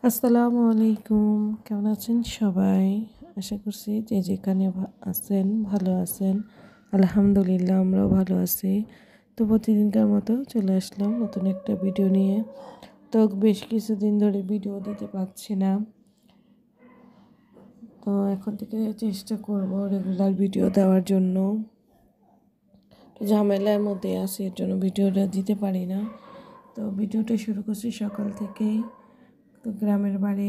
আসসালামু আলাইকুম। কেমন আছেন সবাই? আশা করছি যে যেখানে আছেন ভালো আছেন। আলহামদুলিল্লাহ আমরাও ভালো আছি। তো প্রতিদিনকার মতো চলে আসলাম নতুন একটা ভিডিও নিয়ে। তো বেশ কিছুদিন ধরে ভিডিও দিতে পারছি না। তো এখন থেকে চেষ্টা করব রেগুলার ভিডিও দেওয়ার জন্য। তো ঝামেলার মধ্যে আছি, এর জন্য ভিডিওটা দিতে পারি না। তো ভিডিওটা শুরু করছি সকাল থেকেই। তো গ্রামের বাড়ি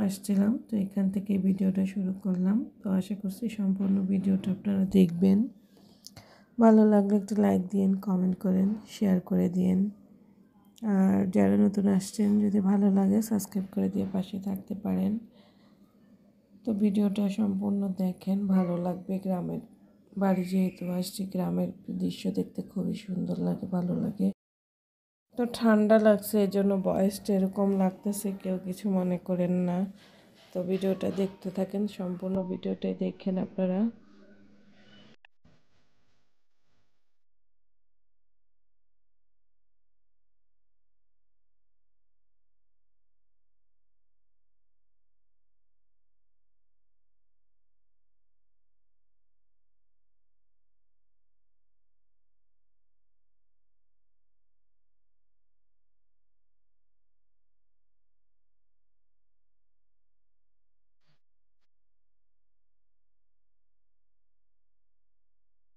আসছিলাম, তো এখান থেকে ভিডিওটা শুরু করলাম। তো আশা করছি সম্পূর্ণ ভিডিওটা আপনারা দেখবেন। ভালো লাগলে একটু লাইক দিন, কমেন্ট করেন, শেয়ার করে দিন। আর যারা নতুন আসছেন যদি ভালো লাগে সাবস্ক্রাইব করে দিয়ে পাশে থাকতে পারেন। তো ভিডিওটা সম্পূর্ণ দেখেন, ভালো লাগবে। গ্রামের বাড়ি যেহেতু আসছি, গ্রামের দৃশ্য দেখতে খুবই সুন্দর লাগে, ভালো লাগে। তো ঠান্ডা লাগছে, এই জন্য ভয়েসটা এরকম লাগতেছে, কেউ কিছু মনে করেন না। তো ভিডিওটা দেখতে থাকেন, সম্পূর্ণ ভিডিওটাই দেখেন আপনারা।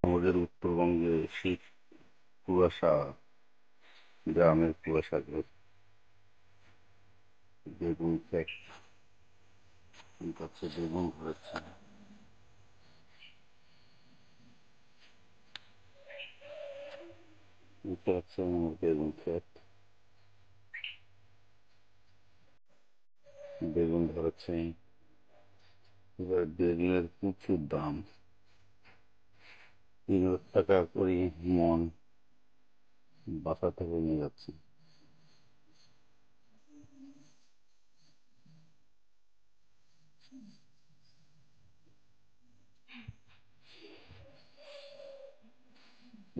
আমাদের উত্তরবঙ্গে শীত, কুয়াশা, গ্রামের কুয়াশা, বেগুন ক্ষেত, গাছে বেগুন ধরেছে। দেখতে পাচ্ছেন আমার বেগুন ক্ষেত, বেগুন ধরেছে। এবার বেগুনের প্রচুর দাম, 3,000 টাকা করে মন বাসা থেকে নিয়ে যাচ্ছে।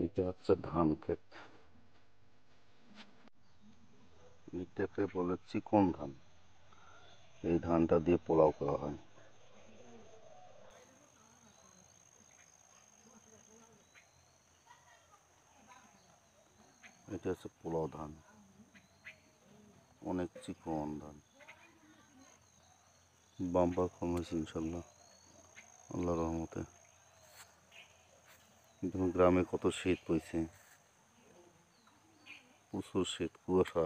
এটা হচ্ছে ধান ক্ষেত, এটাকে বলে চিকন ধান। এই ধানটা দিয়ে পোলাও করা হয়। এটা হচ্ছে পোলাও ধান, অনেক চিকন ধান। বাম্পার ফলন হয়েছে ইনশাল্লাহ, আল্লাহর রহমতে। কিন্তু গ্রামে কত শীত পড়ছে, প্রচুর শীত, কুয়াশা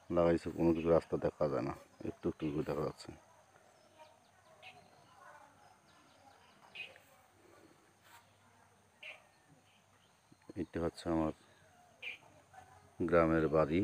লাগাইছে, কোনো কিছু রাস্তা দেখা যায় না, একটু একটু করে দেখা যাচ্ছে। এটা হচ্ছে আমার গ্রামের বাড়ি।